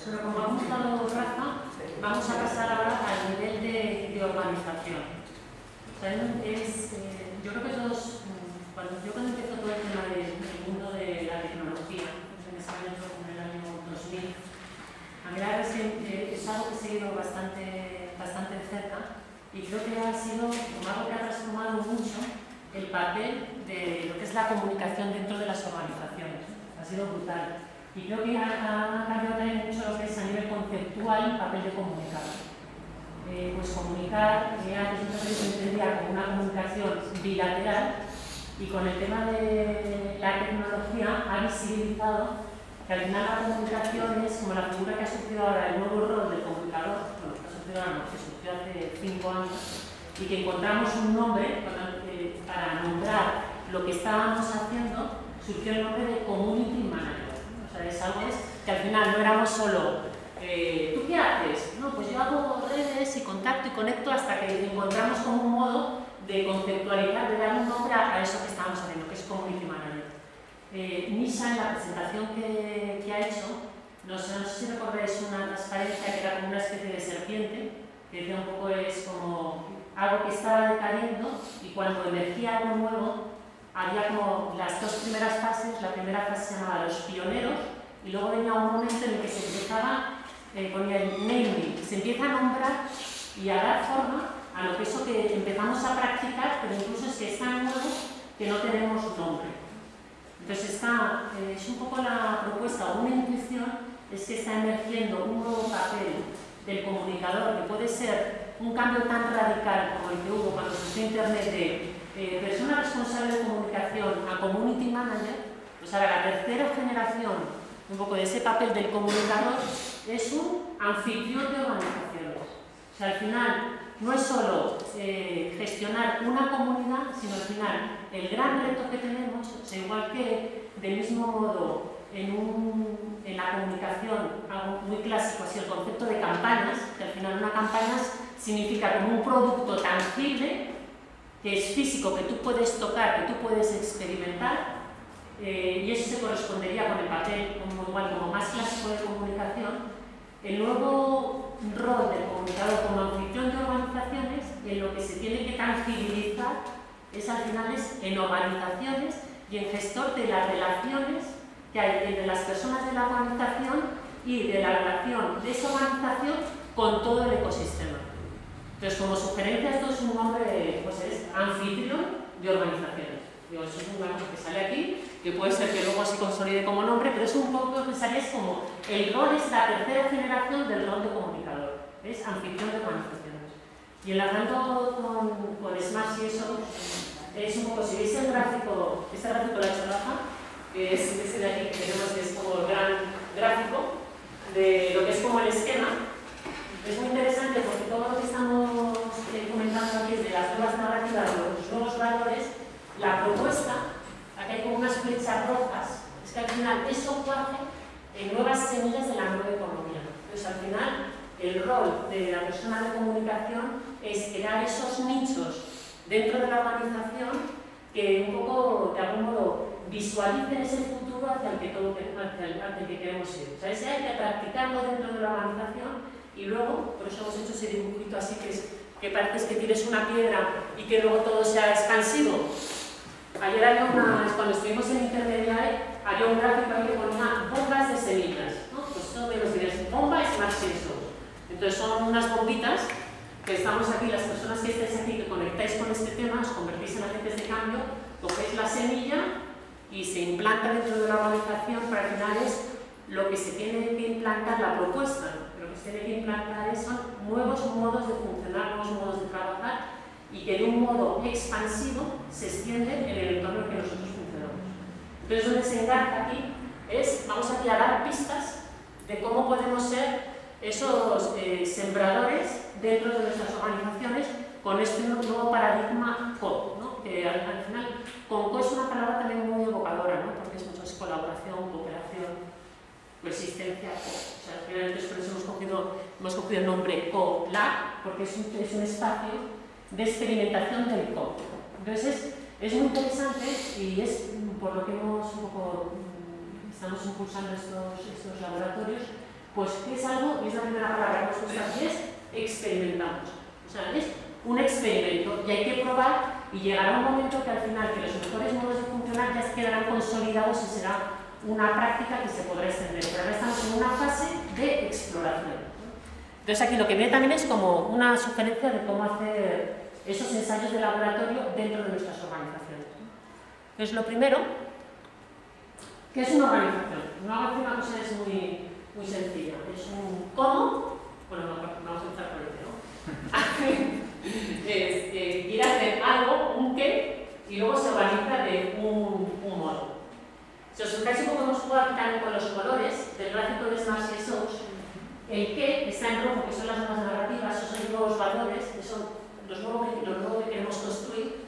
Pero como ha gustado Rafa, vamos a pasar ahora al nivel de organización. O sea, yo creo que todos, cuando empiezo todo el tema del mundo de la tecnología, en ese momento como en el año 2000, a mí la verdad es algo que he seguido bastante de cerca y creo que ha sido como algo que ha transformado mucho el papel de lo que es la comunicación dentro de las organizaciones. Ha sido brutal. Y creo que ha cambiado también mucho lo que es a nivel conceptual el papel de comunicar. Pues comunicar, antes muchas veces se entendía como una comunicación bilateral y con el tema de la tecnología ha visibilizado que al final la comunicación es como la figura que ha surgido ahora, el nuevo rol del comunicador, bueno, que ha surgido ahora, no, que surgió hace 5 años, y que encontramos un nombre para nombrar lo que estábamos haciendo, surgió el nombre de Community Manager. O sea, es algo que al final no éramos solo ¿tú qué haces? No, pues yo hago redes y contacto y conecto hasta que encontramos como un modo de conceptualizar, de dar un nombre a eso que estábamos haciendo, que es Community Manager. Nisha, en la presentación que ha hecho, no sé si recordáis una transparencia que era como una especie de serpiente, que decía un poco es como algo que estaba decayendo y cuando emergía algo nuevo, había como las 2 primeras fases. La primera fase se llamaba los pioneros y luego venía un momento en el que se empezaba, ponía el naming, se empieza a nombrar y a dar forma a lo que eso que empezamos a practicar, pero incluso es que es tan nuevo que no tenemos nombre. Entonces es un poco la propuesta o una intuición, es que está emergiendo un nuevo papel del comunicador que puede ser un cambio tan radical como el que hubo cuando surgió Internet de persona responsable de comunicación a community manager. Pues ahora la tercera generación un poco de ese papel del comunicador es un anfitrión de organizaciones. O sea, al final no es solo gestionar una comunidad, sino al final el gran reto que tenemos, o sea, igual que del mismo modo en la comunicación, algo muy clásico, así el concepto de campañas, que al final una campaña significa como un producto tangible, que es físico, que tú puedes tocar, que tú puedes experimentar, y eso se correspondería con el papel como más clásico de comunicación. El nuevo rol del comunicador como anfitrión de organizaciones, en lo que se tiene que tangibilizar es al final en organizaciones y en gestor de las relaciones que hay entre las personas de la organización y de la relación de esa organización con todo el ecosistema. Entonces, como sugerencia, esto es un nombre, pues es anfitrión de organizaciones. Digo, eso es un nombre que sale aquí, que puede ser que luego se consolide como nombre, pero es un poco que sale, es como el rol es la tercera generación del rol de comunicador, es anfitrión de organizaciones. Y enlazando con Smart y eso, es un poco, si veis el gráfico, este gráfico lo ha hecho Rafa, que es este de aquí que tenemos, que es como el gran gráfico de lo que es como el esquema. Es muy interesante porque todo lo que estamos comentando aquí es de las nuevas narrativas, los nuevos valores, la propuesta, aquí hay como unas flechas rojas, es que al final eso cuaje en nuevas semillas de la nueva economía. Entonces al final el rol de la persona de comunicación es crear esos nichos dentro de la organización que un poco, de algún modo, visualicen ese futuro hacia el que queremos ir. O sea, ese hay que practicarlo dentro de la organización y luego, por eso hemos hecho ese dibujito así que parece que tienes una piedra y que luego todo sea expansivo. Ayer había cuando estuvimos en Intermedia, había un gráfico ahí que ponía bombas de semillas, ¿no? Pues todo de los días, bomba es más eso. Entonces son unas bombitas que estamos aquí, las personas que estáis aquí, que conectáis con este tema, os convertís en agentes de cambio, cogéis la semilla y se implanta dentro de la organización, pero al final es lo que se tiene que implantar, la propuesta. Lo que se tiene que implantar son nuevos modos de funcionar, nuevos modos de trabajar y que de un modo expansivo se extiende en el entorno en que nosotros funcionamos. Entonces, donde se engarza aquí es, vamos aquí a dar pistas de cómo podemos ser esos sembradores dentro de nuestras organizaciones con este nuevo paradigma CO, ¿no? Que al final, con CO es una palabra también muy evocadora, ¿no? Porque es mucho es colaboración, cooperación, coexistencia, CO. O sea, al final, por eso hemos cogido el nombre CO-LAC, porque es un espacio de experimentación del CO. Entonces, es muy interesante y es por lo que estamos impulsando estos laboratorios, Pues es algo, y es la primera palabra que hemos puesto aquí, es experimentamos. O sea, es un experimento y hay que probar y llegará un momento que al final que los mejores modos de funcionar ya se quedarán consolidados y será una práctica que se podrá extender. Pero ahora estamos en una fase de exploración. Entonces aquí lo que viene también es como una sugerencia de cómo hacer esos ensayos de laboratorio dentro de nuestras organizaciones. Entonces lo primero, ¿qué es una organización? Una cosa es muy sencilla, es un cómo, bueno, vamos a empezar por el qué, ¿no? Es ir a hacer algo, un qué, y luego se organiza de un modo. Si os fijáis un poco, hemos jugado también con los colores del gráfico de Smarts y Shows. El qué está en rojo, que son las nuevas narrativas, esos son nuevos valores, que son los nuevos que queremos construir,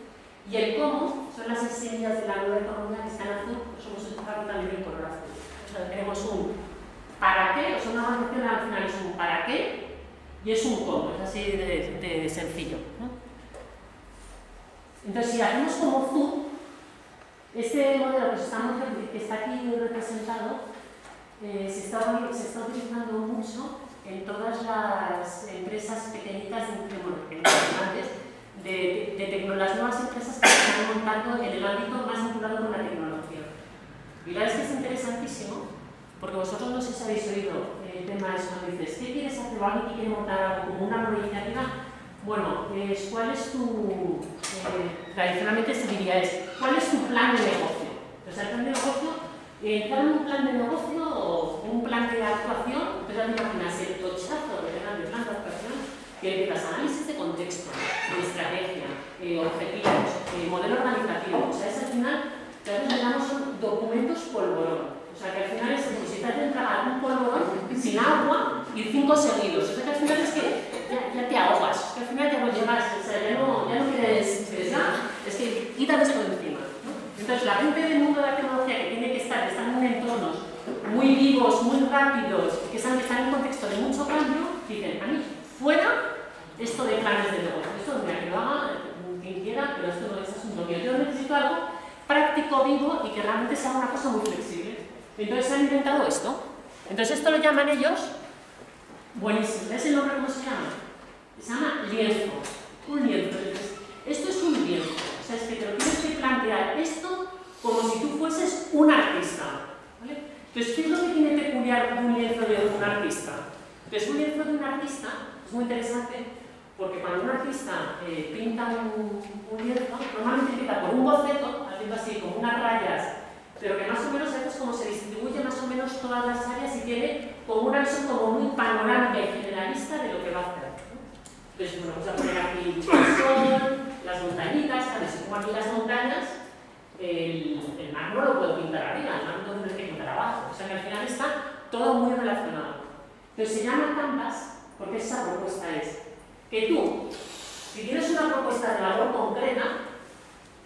y el cómo son las esencias de la nueva economía que está en azul, pues hemos enfocado también el color azul. O sea, tenemos un para qué, o sea, una organización al final es un para qué y es un cómo, es así de sencillo, ¿no? Entonces, si hacemos como Zoom, este modelo que está aquí representado, se está utilizando mucho en todas las empresas pequeñitas de las nuevas empresas que se están montando en el ámbito más vinculado con la tecnología. Y la verdad es que es interesantísimo, porque vosotros no sé si habéis oído el tema de cuando dices, ¿qué quieres hacer? O alguien que quiere montar algo como una nueva iniciativa. Bueno, ¿cuál es tu, tradicionalmente se diría ¿cuál es tu plan de negocio? O sea, el plan de negocio, dar un plan de negocio o un plan de actuación, pero ya te imaginas el tochazo de plan de actuación, que empiezas análisis de contexto, de estrategia, objetivos, modelo organizativo. O sea, es al final, que a veces llamamos son documentos polvorón. O sea, que al final es como si te hacen tragar un polvorón sin agua y 5 seguidos. O sea, que al final es que ya te ahogas, que al final ya no llegas, o sea, ya no quieres expresar, es que quítate esto de encima, ¿no? Entonces, la gente del mundo de la tecnología que tiene que estar en entornos muy vivos, muy rápidos, que saben que están en un contexto de mucho cambio, dicen, a mí, fuera esto de planes de negocio, esto mira, que lo haga quien quiera, pero esto no es asunto mío. Yo necesito algo práctico, vivo y que realmente sea una cosa muy flexible. Entonces han inventado esto. Entonces esto lo llaman ellos, buenísimo, ¿ves el nombre cómo se llama? Se llama lienzo, un lienzo. Esto es un lienzo, o sea, es que te lo tienes que plantear esto como si tú fueses un artista, ¿vale? Entonces, ¿qué es lo que tiene peculiar un lienzo de un artista? Pues un lienzo de un artista es muy interesante porque cuando un artista pinta un lienzo, normalmente empieza por un boceto, haciendo así como unas rayas, pero que más o menos es como se distribuye más o menos todas las áreas y tiene como una visión como muy panorámica y generalista de lo que va a hacer. Entonces, bueno, vamos a poner aquí el sol, las montañitas, ¿sabes? Si pongo aquí las montañas, el mar no lo puedo pintar arriba, el mar no lo tengo que pintar abajo. O sea que al final está todo muy relacionado. Entonces se llama Canvas porque esa propuesta es que tú, si tienes una propuesta de valor concreta,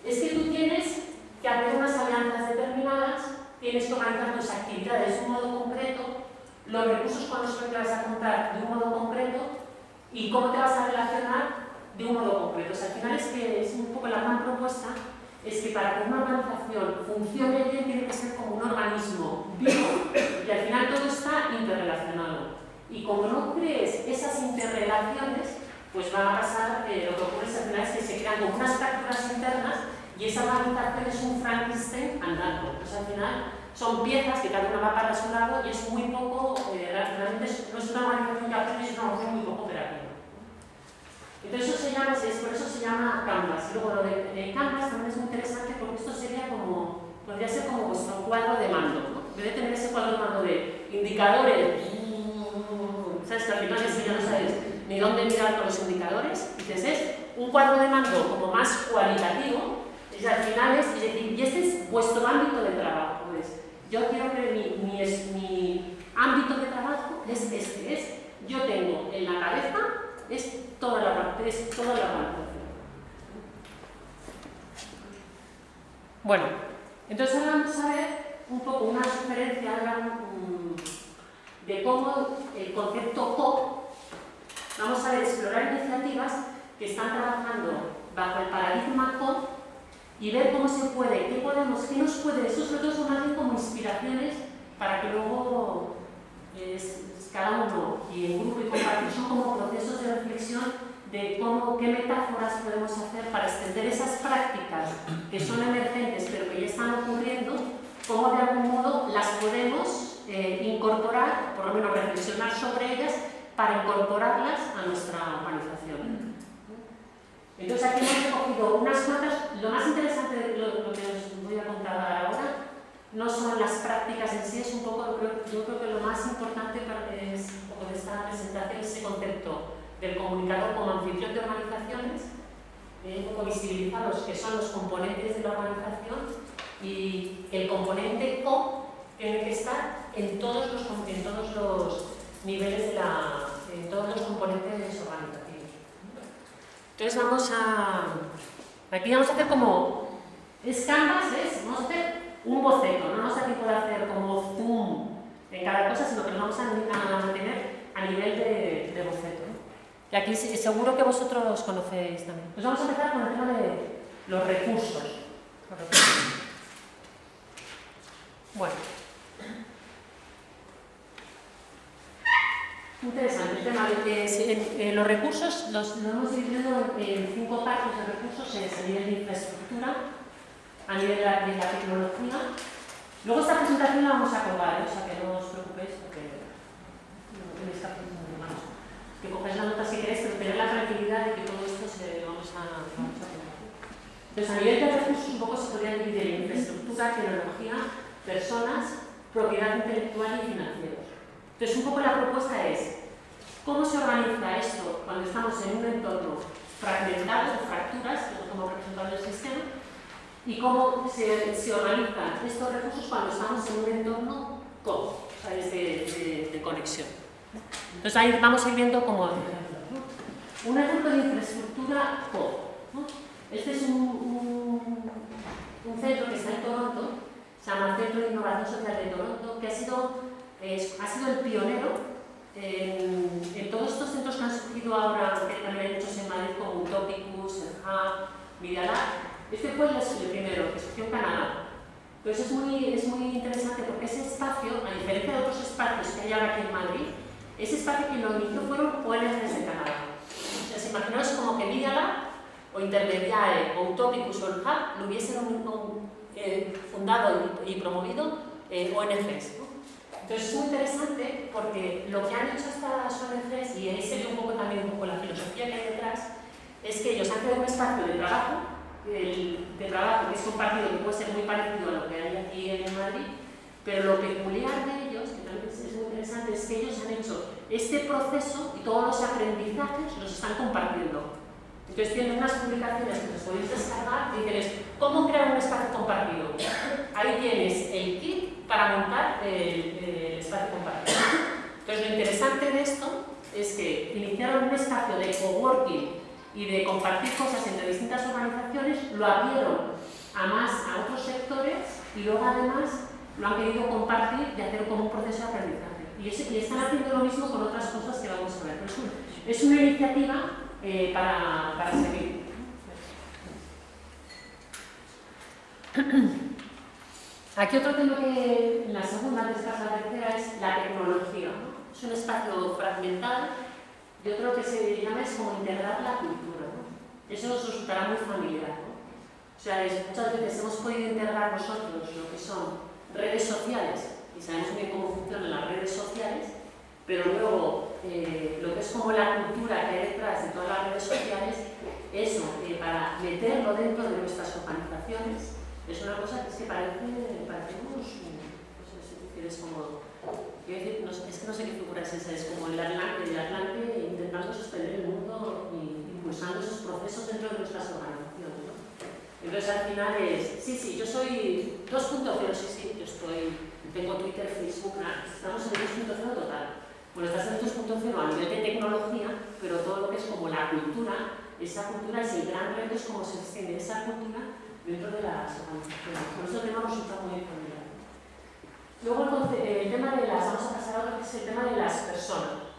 es que tú tienes que hacer unas alianzas determinadas, tienes que organizar tus actividades de un modo concreto, los recursos con los que te vas a contar de un modo concreto y cómo te vas a relacionar de un modo concreto. O sea, al final es que es un poco la gran propuesta, es que para que una organización funcione bien tiene que ser como un organismo vivo y al final todo está interrelacionado. Y como no crees esas interrelaciones, pues va a pasar, lo que ocurre es al final es que se crean como unas fracturas internas y esa organización es un Frankenstein andando. Pues al final son piezas que cada una va para su lado y es muy poco, realmente no es una organización que aprende, es una organización muy poco operativa. Entonces eso se llama, por eso se llama Canvas. Luego lo de Canvas también es muy interesante porque esto sería como, podría ser como vuestro cuadro de mando, ¿no? En vez de tener ese cuadro de mando de indicadores, ¿sabes? Que al final es que ya no sabes ni dónde mirar con los indicadores, dices, es un cuadro de mando como más cualitativo, y al final es decir, y este es vuestro ámbito de trabajo. Pues, yo quiero que mi ámbito de trabajo es este, yo tengo en la cabeza es toda la organización. Bueno, entonces ahora vamos a ver un poco una sugerencia de cómo el concepto COP, vamos a ver, explorar iniciativas que están trabajando bajo el paradigma COP y ver cómo se puede, qué nos puede, eso sobre todo son más bien como inspiraciones para que luego qué metáforas podemos hacer para extender esas prácticas que son emergentes pero que ya están ocurriendo, cómo de algún modo las podemos incorporar, por lo menos reflexionar sobre ellas, para incorporarlas a nuestra organización. Entonces aquí hemos recogido unas cuantas. Lo más interesante de lo que os voy a contar ahora no son las prácticas en sí, es un poco, yo creo que lo más importante es un poco de esta presentación, ese concepto del comunicador como anfitrión de organizaciones, un poco visibilizar los que son los componentes de la organización, y el componente co tiene que estar en todos los niveles en todos los componentes organizativos. Entonces aquí vamos a hacer como, vamos a hacer un boceto, no vamos a poder hacer como zoom en cada cosa, sino que lo vamos a mantener a nivel de boceto. Y aquí seguro que vosotros conocéis también. Pues vamos a empezar con el tema de los recursos. Bueno. Interesante el tema de que los recursos lo hemos dividido en 5 partes de recursos, a nivel de infraestructura, a nivel de la tecnología. Luego esta presentación la vamos a colgar, o sea que no os preocupéis porque que cogáis las notas si queréis, pero tener la tranquilidad de que todo esto lo vamos a colgar. Entonces a nivel de recursos un poco se podría dividir en infraestructura, tecnología, personas, propiedad intelectual y financieros. Entonces un poco la propuesta es cómo se organiza esto cuando estamos en un entorno fragmentado, o fracturas, que no como representado del sistema, y cómo se organizan estos recursos cuando estamos en un entorno co, o sea, de conexión. Entonces ahí vamos a ir viendo como un ejemplo de infraestructura co, ¿no? Este es un centro que está en Toronto, se llama Centro de Innovación Social de Toronto, que ha sido el pionero en todos estos centros que han surgido ahora, que también hay muchos en Madrid, como Utopicus, el Hub, Media Lab. Este fue el primero, que surgió en Canadá. Entonces es muy interesante porque ese espacio, a diferencia de otros espacios que hay ahora aquí en Madrid, ese espacio que lo inició fueron ONGs de Canadá. O sea, se imaginaos como que Media Lab, o Intermediae, o Utopicus, o el Hub, lo hubiesen fundado y promovido ONGs, ¿no? Entonces es muy interesante porque lo que han hecho estas ONGs, y ahí se ve un poco también la filosofía que hay detrás, es que ellos han creado un espacio de trabajo que es compartido, que puede ser muy parecido a lo que hay aquí en Madrid, pero lo peculiar de ellos, que también es muy interesante, es que ellos han hecho este proceso y todos los aprendizajes los están compartiendo. Entonces tienen unas publicaciones que os podéis descargar y dices, ¿cómo crear un espacio compartido? Ahí tienes el kit para montar el espacio compartido. Entonces lo interesante de esto es que iniciaron un espacio de coworking y de compartir cosas entre distintas organizaciones, lo abrieron a otros sectores y luego además lo han querido compartir y hacer como un proceso de aprendizaje. Y están haciendo lo mismo con otras cosas que vamos a ver. Es una iniciativa para seguir. Aquí otro tema que en la segunda, después la tercera, es la tecnología, ¿no? Es un espacio fragmentado y otro que se llama es como integrar la cultura, ¿no? Eso os resultará muy familiar, ¿no? O sea, muchas veces hemos podido integrar nosotros lo que son redes sociales y sabemos bien cómo funcionan las redes sociales, pero luego lo que es como la cultura que hay detrás de todas las redes sociales, eso, para meterlo dentro de nuestras organizaciones, es una cosa que es que parecemos, es como, quiero decir, es que no sé qué figura es esa, es como el Atlante intentando sostener el mundo y impulsando esos procesos dentro de nuestras organizaciones, ¿no? Entonces al final es, sí, yo soy 2.0, sí, tengo Twitter, Facebook, estamos en el 2.0 total. Bueno, estás en el 2.0 a nivel de tecnología, pero todo lo que es como la cultura, esa cultura es el gran reto, es cómo se extiende esa cultura dentro de las organizaciones. Por eso el tema resulta muy familiar. Luego el tema vamos a pasar ahora, que es el tema de las personas.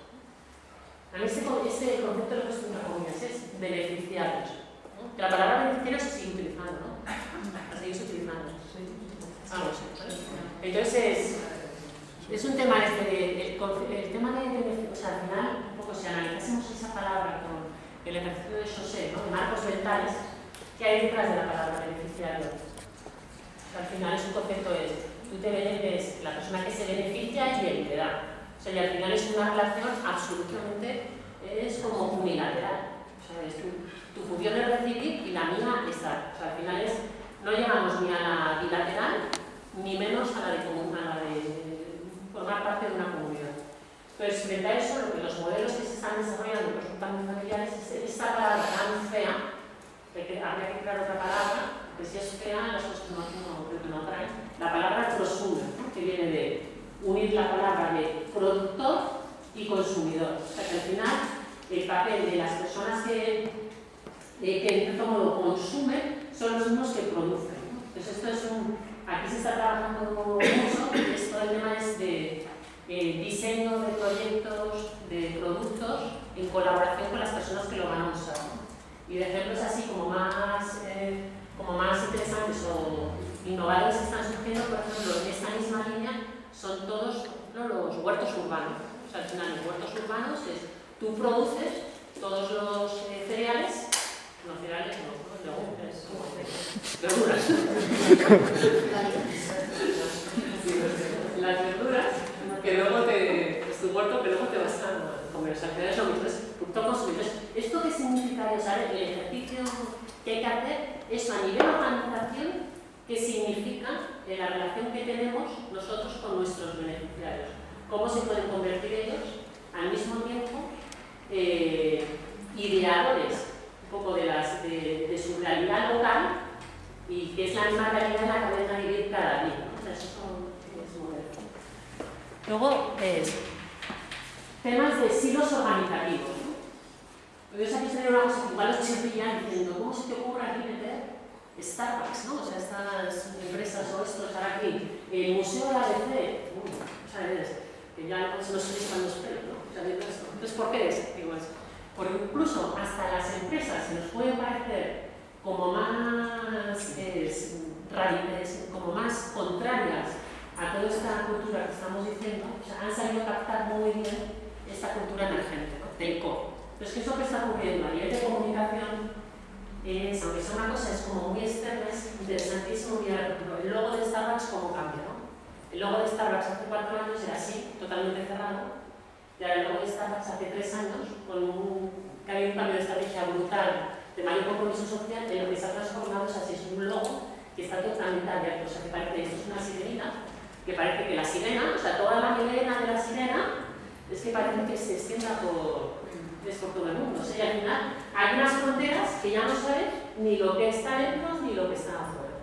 A mí este concepto lo que es una comillas, es beneficiarios, ¿no? Que la palabra beneficiario se sigue utilizando, ¿no? La seguís utilizando. Entonces es un tema el tema de beneficiarios, o sea, al final, un poco si analizásemos esa palabra el ejercicio de José, ¿no? De marcos mentales, que hay detrás de la palabra beneficiario. O sea, al final es un concepto, tú te ves la persona que se beneficia y el que da. O sea, y al final es una relación absolutamente, es como unilateral. O sea, tu función es recibir y la mía es dar. O sea, al final no llegamos ni a la bilateral, ni menos a la de formar parte de una comunidad. Entonces, frente a eso, lo que los modelos que se están desarrollando que resultan muy familiares es esta palabra tan fea, que habría que crear otra palabra, que si es fea, las cosas no traen. La palabra prosumer, ¿no? Que viene de unir la palabra de productor y consumidor. O sea, que al final el papel de las personas que en cierto modo consumen son los mismos que producen, ¿no? Entonces, esto es aquí se está trabajando mucho, y esto el tema es de diseño de proyectos, de productos, en colaboración con las personas que lo van a usar, ¿no? Y de ejemplos así como más interesantes o innovadores que están surgiendo, por ejemplo, en esta misma línea, son todos los huertos urbanos. O sea, al final, los huertos urbanos es, tú produces todos los cereales, legumbres, verduras. Las verduras, que luego es tu huerto que luego te vas a comer. O sea, que es lo mismo, es producto consumido. ¿Esto qué significa? O sea, el ejercicio que hay que hacer es a nivel de organización, qué significa la relación que tenemos nosotros con nuestros beneficiarios. Cómo se pueden convertir ellos al mismo tiempo ideadores un poco de su realidad local y que es la misma realidad en la que van a vivir cada día, ¿no? O sea, eso es moderno. Luego, temas de silos organizativos, ¿no? Yo sé que sería una cosa que igual os chirría diciendo, ¿cómo se te ocurre aquí meter Starbucks, ¿no? O sea, estas empresas o estos aquí, el Museo de la ABC, o sea, que ya se nos frisan los pelos, ¿no? O sea, entonces, ¿por qué es? Digo eso. Porque incluso hasta las empresas se nos pueden parecer como más radicales, como más contrarias a toda esta cultura que estamos diciendo, o sea, han sabido captar muy bien esta cultura emergente, ¿no? Del core. Pero es que eso que está ocurriendo a nivel de comunicación es, aunque sea una cosa es como muy externa, es interesantísimo mirar el logo de Starbucks cómo cambia, ¿no? El logo de Starbucks hace 4 años era así, totalmente cerrado. Y ahora el logo de Starbucks hace 3 años, que había un cambio de estrategia brutal, de mayor compromiso social, en lo que se ha transformado es así, es un logo que está totalmente abierto, o sea, que parece que esto es una sirenita, que parece que la sirena, o sea, toda la melena de la sirena, es que parece que se extienda por todo el mundo. O sea, y al final hay unas fronteras que ya no sabes ni lo que está dentro ni lo que está afuera.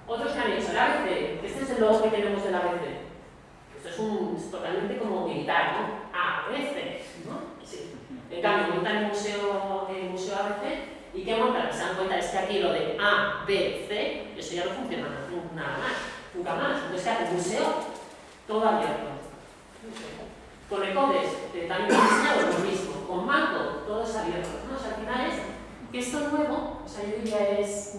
Otros que han hecho el ABC, este es el logo que tenemos del ABC. Esto es totalmente como militar, ¿no? ABC, ¿no? Sí. En cambio, montan el museo ABC y ¿qué montan? Se dan cuenta es que aquí lo de A, B, C, eso ya no funciona nada más, nunca más. Entonces, ¿qué hace? El museo todo abierto. Con Ecodes, también diseñado lo mismo. Con Mango, todo es abierto, ¿no? O sea, al final es que esto nuevo, o sea, yo diría es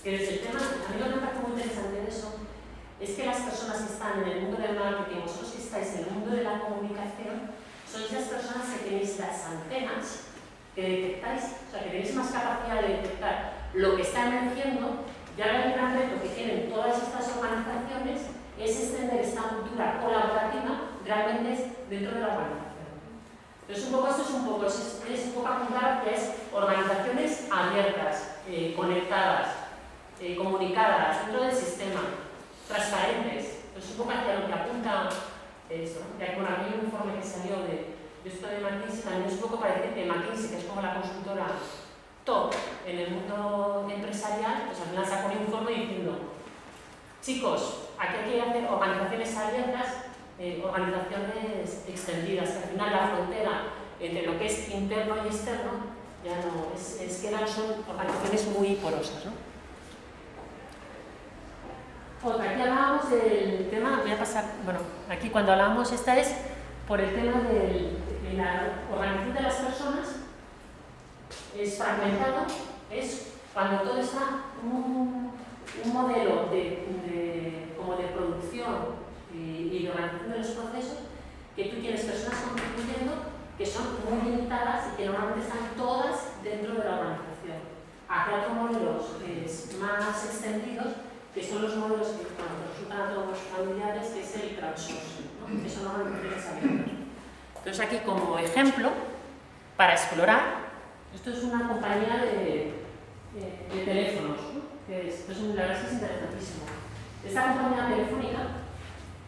que desde el tema, a mí lo que me parece muy interesante de eso es que las personas que están en el mundo del marketing, vosotros que estáis en el mundo de la comunicación, sois las personas que tenéis las antenas que detectáis, o sea, que tenéis más capacidad de detectar lo que está emergiendo. Y ahora el gran reto que tienen todas estas organizaciones es extender esta cultura colaborativa realmente dentro de la organización. Entonces, un poco esto es un poco apuntar que es organizaciones abiertas, conectadas, comunicadas dentro del sistema, transparentes. Entonces, un poco hacia lo que apunta esto, ¿no? Ya con aquel informe que salió de esto de McKinsey, también es un poco parece que McKinsey, que es como la consultora top en el mundo empresarial, pues al final sacó un informe diciendo, chicos, aquí hay que hacer organizaciones abiertas, organizaciones extendidas, que al final la frontera entre lo que es interno y externo ya no son organizaciones muy porosas, ¿no? Otra, aquí hablábamos del tema, voy a pasar, bueno, aquí cuando hablábamos, esta es por el tema de la organización de las personas, es fragmentado, es cuando todo está un modelo como de producción y de organización de los procesos, que tú tienes personas contribuyendo, que son muy limitadas y que normalmente están todas dentro de la organización. Hacia otros modelos más extendidos, que son los modelos que resultan a todos los familiares, que es el crowdsourcing, ¿no? Que son organizaciones abiertas. Entonces aquí como ejemplo, para explorar, esto es una compañía de teléfonos, ¿no? La verdad es que es interesantísimo. Esta compañía telefónica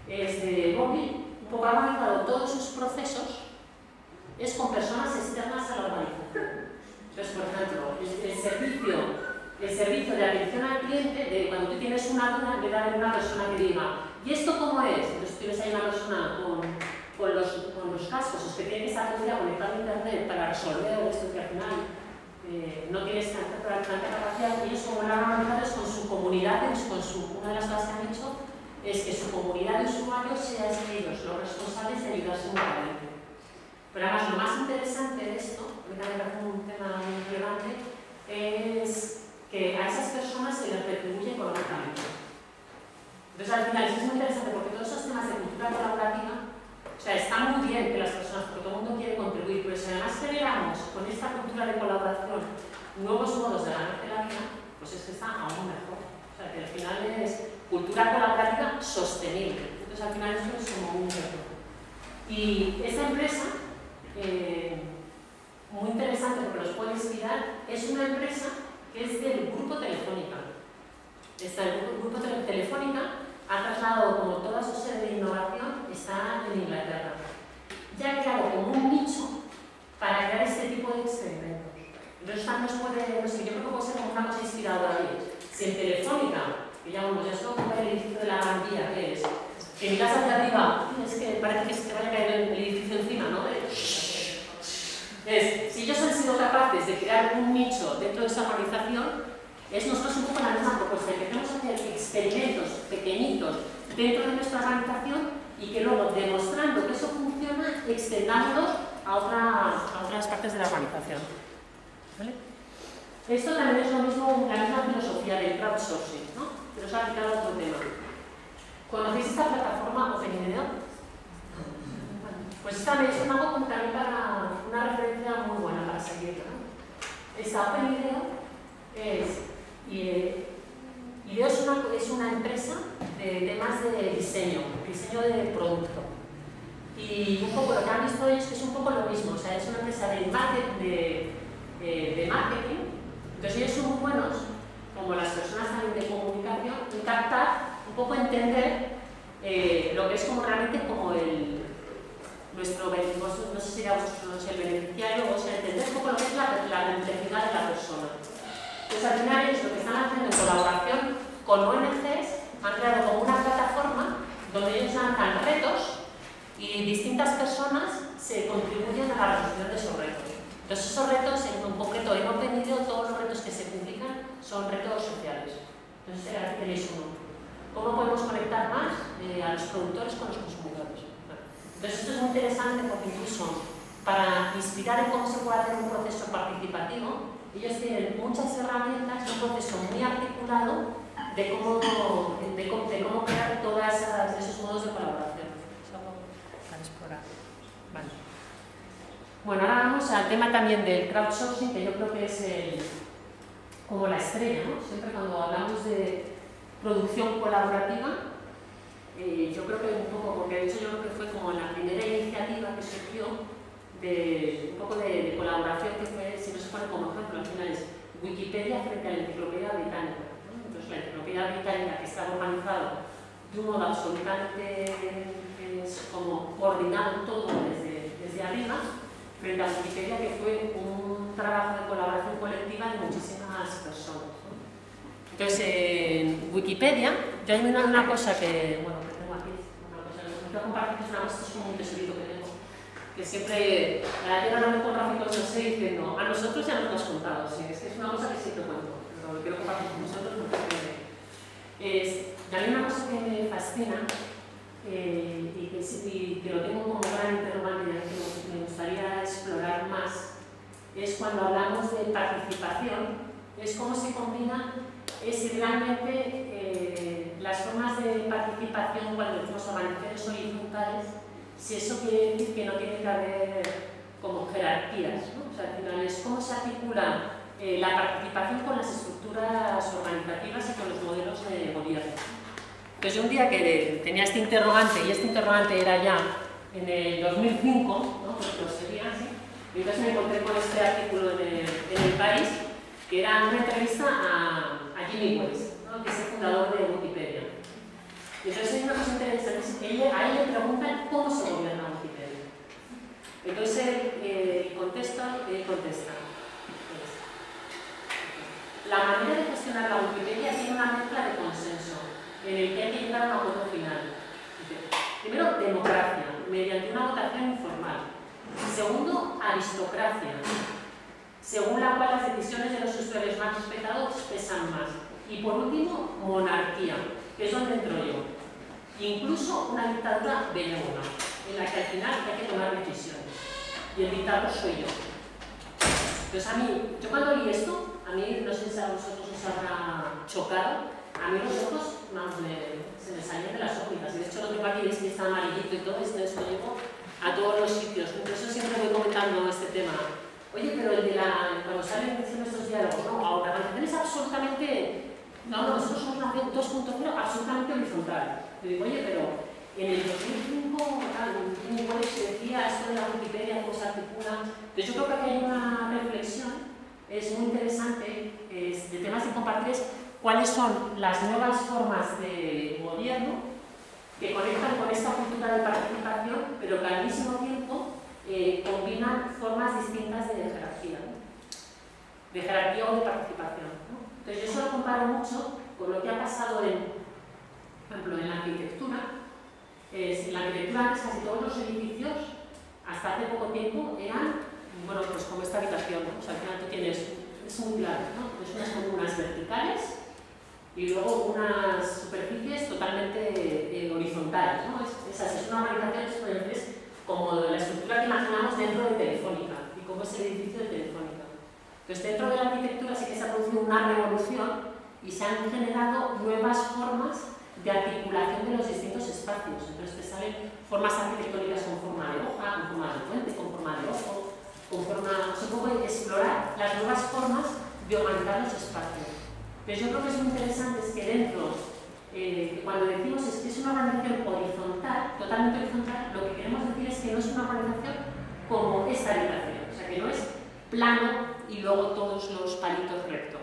es de móvil, un poco ha organizado todos sus procesos, es con personas externas a la organización. Entonces, por ejemplo, el servicio de atención al cliente, cuando tú tienes una duda, le da a una persona que diga, ¿y esto cómo es? Entonces tienes ahí una persona con los cascos, que tiene que estar conectado a internet para resolver esto que al final no tienes tanta capacidad, y ellos como lo han organizado es con su comunidad, una de las cosas que han hecho es que su comunidad de usuarios sean ellos los responsables de ayudarse mutuamente. Pero además lo más interesante de esto, que me parece un tema muy relevante, es que a esas personas se les retribuye económicamente. Entonces al final es muy interesante porque todos esos temas de cultura colaborativa, o sea, está muy bien que las personas, porque todo el mundo quiere contribuir, pero si además generamos con esta cultura de colaboración nuevos modos de ganarse la vida, pues es que está aún mejor. O sea, que al final es cultura colaborativa sostenible. Entonces al final eso es como un reto. Y esta empresa, muy interesante porque los puede inspirar, es una empresa que es del Grupo Telefónica. El Grupo Telefónica ha trasladado como toda su sede de innovación, está en Inglaterra. Ya ha creado como un nicho para crear este tipo de experimentos. Entonces también nos puede, no sé, yo creo que puede ser como una cosa inspiradora ahí. Si en Telefónica, que ya vamos, ya es como el edificio de la Gran Vía, que es, que miras hacia arriba, es que parece que se te vaya a caer el edificio encima, ¿no? Si ellos han sido capaces de crear un nicho dentro de esa organización, es nosotros un poco la misma propuesta, que queremos hacer experimentos pequeñitos dentro de nuestra organización y que luego, demostrando que eso funciona, extendámoslos a otras partes de la organización. ¿Vale? Esto también es lo mismo, la misma filosofía del crowdsourcing, ¿no? Pero se ha aplicado a otro tema. ¿Conocéis esta plataforma OpenIDEO? Pues esta es una como también para una referencia muy buena para seguirla, ¿no? Esta OpenIDEO IDEO es una empresa de temas de diseño de producto. Y un poco lo que han visto ellos es un poco lo mismo, o sea, es una empresa de marketing. Entonces ellos son muy buenos, como las personas también de comunicación, en captar, un poco entender lo que es como realmente como nuestro, no sé si era el beneficiario, o sea, entender un poco lo que es la complejidad de la persona. Pues al final es lo que están haciendo en colaboración con ONGs, han creado como una plataforma donde ellos lanzan retos y distintas personas se contribuyen a la resolución de esos retos. Entonces esos retos, en concreto en OpenIDEO, todos los retos que se publican son retos sociales. Entonces aquí tenéis uno. ¿Cómo podemos conectar más a los productores con los consumidores? Entonces esto es muy interesante porque incluso para inspirar en cómo se puede hacer un proceso participativo, ellos tienen muchas herramientas, un proceso muy articulado de cómo crear todos esos modos de colaboración. Es algo para explorar. Vale. Bueno, ahora vamos al tema también del crowdsourcing, que yo creo que es como la estrella, ¿no? Siempre cuando hablamos de producción colaborativa, yo creo que un poco, porque de hecho yo creo que fue como la primera iniciativa que surgió un poco de colaboración que fue, si no se pone como ejemplo, al final es Wikipedia frente a la Enciclopedia Británica, ¿no? Entonces la Enciclopedia Británica, que está organizado de un modo absolutamente como coordinado todo desde arriba, frente a Wikipedia, que fue un trabajo de colaboración colectiva de muchísimas personas, ¿no? Entonces en Wikipedia, yo hay una cosa que, bueno, que tengo aquí, una cosa que os voy a compartir, que es una cosa, es como un tesorito que tengo, que siempre la llevan a con gráficos, no sé, diciendo, a nosotros ya nos lo has contado, sí, es que es una cosa que sí te cuento, pero lo quiero compartir con vosotros porque a mí una cosa que me fascina y que lo tengo como gran interrogante y que me gustaría explorar más, es cuando hablamos de participación, es cómo se combina, es si realmente las formas de participación cuando decimos organizaciones horizontales, si eso quiere decir que no tiene que haber como jerarquías, ¿no? O sea, al final es cómo se articula la participación con las estructuras organizativas y con los modelos de gobierno. Entonces yo un día que tenía este interrogante, y este interrogante era ya en el 2005, ¿no? Pues lo sería así, y entonces me encontré con este artículo en el País, que era una entrevista a Jimmy Wales, ¿no? Que es el fundador de Wikipedia. Y entonces hay una cosa interesante, a él le preguntan cómo se gobierna Wikipedia. Entonces él contesta, la manera de gestionar la Wikipedia tiene una mezcla de consenso, en el que hay que llegar a un acuerdo final. Primero, democracia, mediante una votación informal. Segundo, aristocracia, según la cual las decisiones de los usuarios más respetados pesan más. Y por último, monarquía, que es donde entro yo. Incluso una dictadura benévola, en la que al final hay que tomar decisiones. Y el dictador soy yo. Entonces a mí, yo cuando leí esto, a mí, no sé si a vosotros os habrá chocado, a mí los ojos se me salían de las órbitas. Y de hecho lo tengo aquí, veis que está amarillito y todo, esto lo llevo a todos los sitios. Por eso siempre voy comentando este tema. Oye, pero el de cuando salen estos diálogos, ¿no? La organización es absolutamente... No, nosotros somos una 2.0 absolutamente horizontal. Yo digo, oye, pero en el 2005, Jimmy Wales decía esto de la Wikipedia, cómo se articula. Entonces yo creo que aquí hay una reflexión, es muy interesante, de temas de compartir, cuáles son las nuevas formas de gobierno que conectan con esta cultura de participación, pero que al mismo tiempo combinan formas distintas de jerarquía, ¿no? De jerarquía o de participación, ¿no? Entonces yo eso lo comparo mucho con lo que ha pasado por ejemplo, en la arquitectura. En la arquitectura antes casi todos los edificios, hasta hace poco tiempo, eran, bueno, pues como esta habitación, ¿no? O sea, al final tú tienes, es muy claro, ¿no? Tienes unas columnas verticales y luego unas superficies totalmente horizontales, ¿no? Es una organización, es como la estructura que imaginamos dentro de Telefónica y como es el edificio de Telefónica. Entonces, dentro de la arquitectura sí que se ha producido una revolución y se han generado nuevas formas de articulación de los distintos espacios. Entonces te salen formas arquitectónicas con forma de hoja, con forma de puente, con forma de ojo, con forma... Se puede explorar las nuevas formas de organizar los espacios. Pero yo creo que es muy interesante es que dentro, cuando decimos que es una organización horizontal, totalmente horizontal, lo que queremos decir es que no es una organización como esta habitación, o sea que no es plano y luego todos los palitos rectos.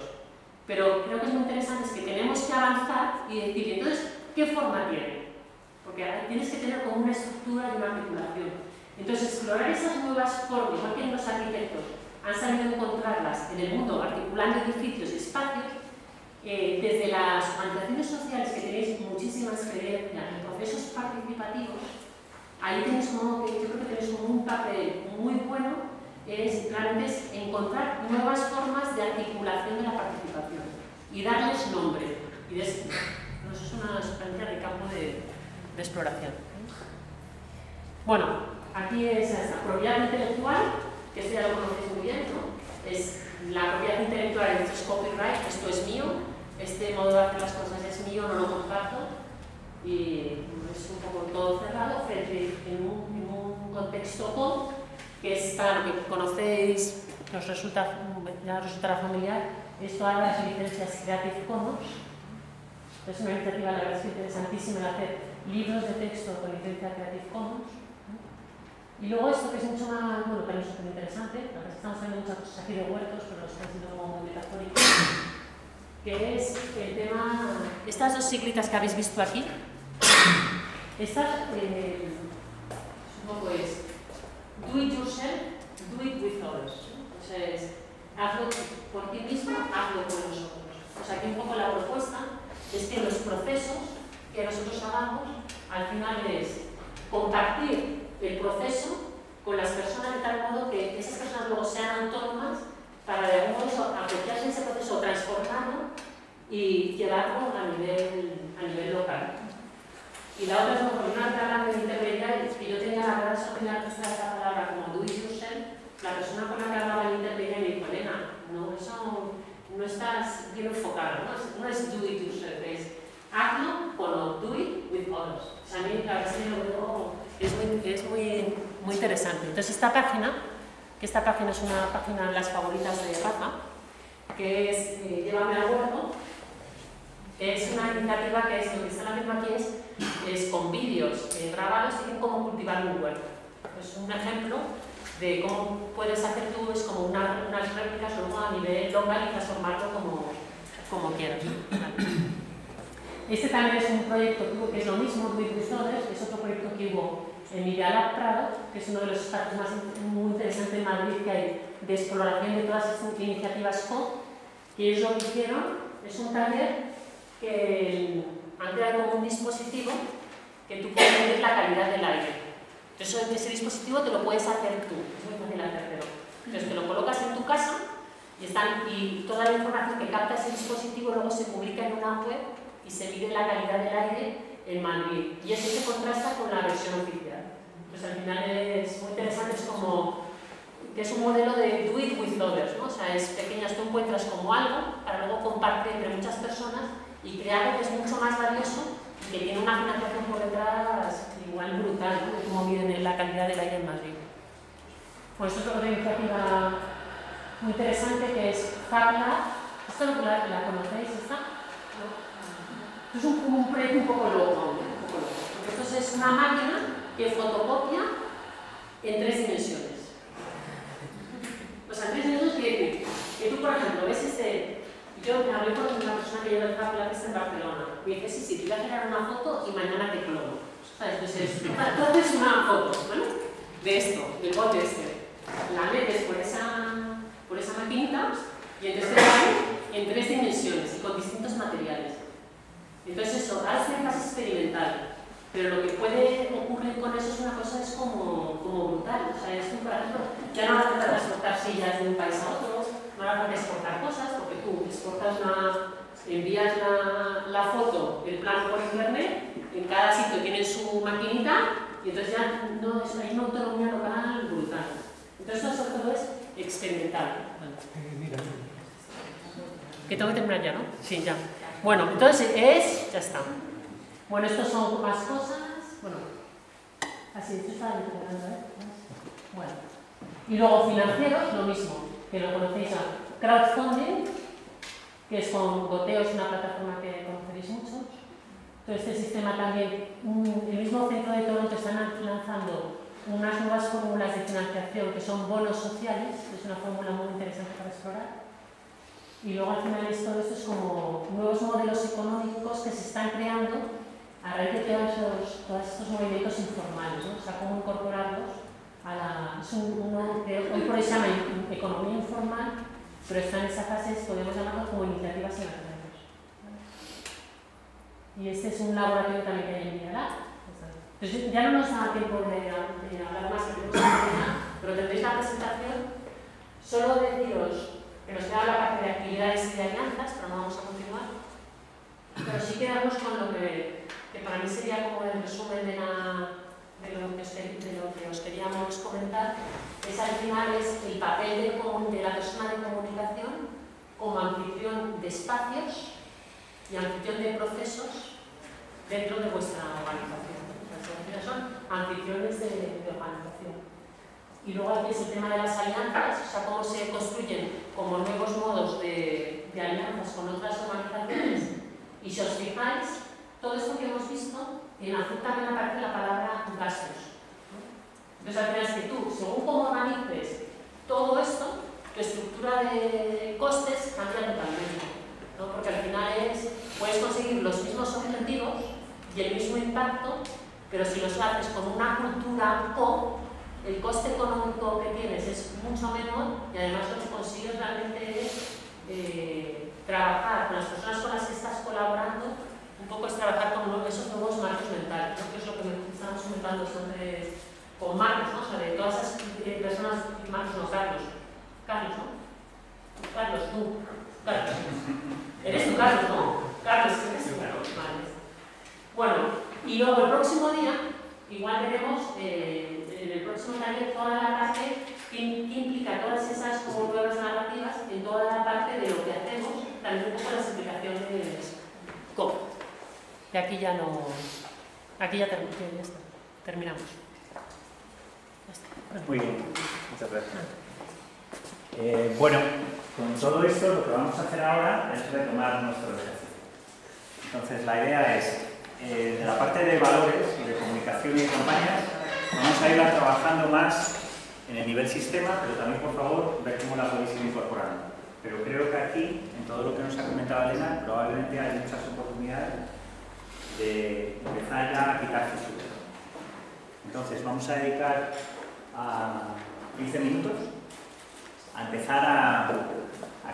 Pero creo que es muy interesante es que tenemos que avanzar y decir, entonces, ¿qué forma tiene? Porque tienes que tener como una estructura y una articulación. Entonces, explorar esas nuevas formas, igual que los arquitectos han sabido encontrarlas en el mundo, articulando edificios y espacios, desde las organizaciones sociales que tenéis muchísima experiencia en procesos participativos, ahí tenéis como, yo creo que tenéis como un papel muy bueno, realmente es encontrar nuevas formas de articulación de la participación y darles nombre. Y eso es una sustancia de campo de exploración. Bueno, aquí es esta propiedad intelectual, que esto ya lo conocéis muy bien, ¿no? Es la propiedad intelectual, esto es copyright, esto es mío, este modo de hacer las cosas es mío, no lo comparto, y es un poco todo cerrado frente en un contexto con, que es para lo que conocéis, que os ya resultará familiar, es todas las licencias Creative Commons. Es una iniciativa, la verdad es que interesantísima, de hacer libros de texto con licencia Creative Commons. Y luego esto que es mucho más, bueno, pero es súper interesante, la verdad es que estamos haciendo muchas cosas aquí de huertos, pero lo están siendo como muy metafóricos, que es el tema, estas dos ciclitas que habéis visto aquí, estas, supongo es, do it yourself, do it with others. O sea, es, hazlo por ti mismo, hazlo por los otros. O sea, que un poco la propuesta es que los procesos que nosotros hagamos, al final es compartir el proceso con las personas de tal modo que esas personas luego sean autónomas para de algún modo apropiarse de ese proceso, transformarlo y llevarlo a nivel local. Y la otra es mejor, una palabra intermediaria, que yo tenía la verdad social que usar esta palabra como do it yourself, la persona con la que hablaba el intermediario me dijo, Elena, no, eso no estás bien enfocado, no es do it yourself, es hazlo con do it with others. O sea, a mí la verdad es que lo veo, es muy interesante. Entonces esta página que esta página es una página de las favoritas de Rafa, que es Llévame al huerto. Es una iniciativa que es, lo que están haciendo aquí es con vídeos grabados y cómo cultivar un huerto. Es un ejemplo de cómo puedes hacer tú, es como unas réplicas luego a nivel local y transformarlo como quieras. Este también es un proyecto que es lo mismo, Do It With Others, que es otro proyecto que hubo en Idealab Prado, que es uno de los espacios muy interesantes en Madrid que hay de exploración de todas estas iniciativas CO, que ellos lo que hicieron es un taller que han creado como un dispositivo que tú puedes medir la calidad del aire. Entonces ese dispositivo te lo puedes hacer tú, es muy fácil hacerlo. Entonces te lo colocas en tu casa y toda la información que capta ese dispositivo luego se publica en una web y se mide la calidad del aire en Madrid. Y eso se contrasta con la versión oficial. Pues al final es muy interesante, es como que es un modelo de do it with others, ¿no? O sea, es pequeñas, tú encuentras como algo para luego compartir entre muchas personas y crear algo que es mucho más valioso y que tiene una financiación por detrás igual brutal, ¿no? De cómo miden la calidad del aire en Madrid. Pues esto es otra iniciativa muy interesante que es FabLab. ¿Esto la conocéis? ¿Esta? ¿No? Esto es un proyecto un poco loco, porque esto es una máquina que fotocopia en 3 dimensiones. Pues en 3 dimensiones quiere decir que tú, por ejemplo, ves yo me hablé con una persona que lleva el FabLab que está en Barcelona. Me dice, sí, te voy a generar una foto y mañana te clono. ¿Sabes? Entonces, tú haces una foto, ¿vale? De esto, del bote este. La metes por esa maquinita y entonces te sale en 3 dimensiones y con distintos materiales. Entonces eso, ahora es una fase experimental, pero lo que puede ocurrir con eso es una cosa es como brutal. O sea, es que, por ejemplo, ya no hace falta transportar sillas de un país a otro, no hace falta exportar cosas, porque tú envías la foto, el plano por internet, en cada sitio tienen su maquinita y entonces ya no, hay una autonomía local brutal. Entonces esto sobre todo es experimental. Que tengo que terminar ya, ¿no? Sí, ya. Bueno, entonces ya está. Bueno, estos son más cosas. Bueno, así, esto está recuperando, ¿eh? Bueno. Y luego financieros, lo mismo, que lo conocéis ya. Crowdfunding, que es con Goteo, es una plataforma que conoceréis muchos. Entonces este sistema también, el mismo centro de Toronto están lanzando unas nuevas fórmulas de financiación que son bonos sociales, que es una fórmula muy interesante para explorar. Y luego al final todo esto es como nuevos modelos económicos que se están creando a raíz de todos estos movimientos informales, ¿no? O sea, cómo incorporarlos a uno que hoy por hoy se llama economía informal, pero está en esa fase, podemos llamarlo como iniciativas emergentes. Y este es un laboratorio también que hay en Idealab. Entonces ya no nos da tiempo de hablar más, pero tendréis la presentación. Solo deciros que nos queda la parte de actividades y de alianzas, pero no vamos a continuar. Pero sí quedamos con lo que para mí sería como el resumen de lo que os queríamos comentar, es al final el papel de la persona de comunicación como anfitrión de espacios y anfitrión de procesos dentro de vuestra organización. Las son anfitriones de organización. Y luego aquí es el tema de las alianzas, o sea, cómo se construyen como nuevos modos de alianzas con otras organizaciones. Y si os fijáis, todo esto que hemos visto, en azul también aparece la palabra gastos. Entonces, al final es que tú, según cómo organices todo esto, tu estructura de costes cambia totalmente, ¿no? Porque al final puedes conseguir los mismos objetivos y el mismo impacto, pero si los haces con una cultura el coste económico que tienes es mucho menor y además lo que consigues realmente es trabajar con las personas con las que estás colaborando, un poco es trabajar con esos nuevos marcos mentales, ¿no? Que es lo que estamos comentando antes con Marcos, ¿no? O sea, de todas esas personas, Marcos no, Carlos, ¿no? Carlos, tú, Carlos. Eres tú, Carlos, ¿no? Carlos, ¿eres tú? Vale. Bueno, y luego el próximo día, igual veremos en el próximo taller toda la parte que implica todas esas como nuevas narrativas en toda la parte de lo que hacemos, también un poco las implicaciones COP. Y aquí ya no. Aquí ya terminamos. Ya está. Muy bien, muchas gracias. Bueno, con todo esto lo que vamos a hacer ahora es retomar nuestro ejercicio. Entonces la idea es, de la parte de valores y de comunicación y de campañas, vamos a ir trabajando más en el nivel sistema, pero también, por favor, ver cómo la podéis ir incorporando. Pero creo que aquí, en todo lo que nos ha comentado Elena, probablemente hay muchas oportunidades de empezar ya a quitar fisuras. Entonces vamos a dedicar a 15 minutos a empezar a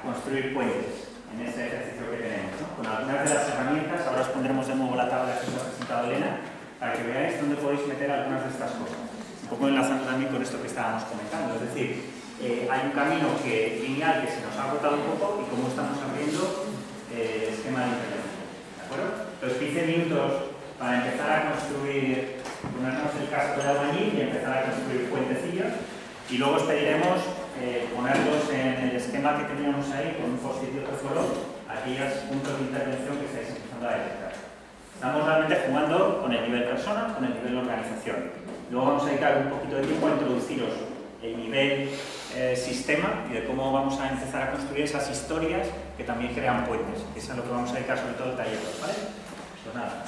construir puentes en este ejercicio que tenemos, ¿no? Con algunas de las herramientas. Ahora os pondremos de nuevo la tabla que os ha presentado Elena para que veáis dónde podéis meter algunas de estas cosas. Un poco enlazando también con esto que estábamos comentando. Es decir, hay un camino lineal que se nos ha agotado un poco y cómo estamos abriendo el esquema de intervención. ¿De acuerdo? Los 15 minutos para empezar a construir, ponernos el casco de albañil y empezar a construir puentecillos. Y luego os pediremos ponerlos en el esquema que teníamos ahí con un post-it de otro color, aquellos puntos de intervención que estáis empezando a detectar. Estamos realmente jugando con el nivel persona, con el nivel organización. Luego vamos a dedicar un poquito de tiempo a introduciros el nivel sistema y de cómo vamos a empezar a construir esas historias que también crean puentes. Eso es lo que vamos a dedicar sobre todo el taller, ¿vale? Pues nada.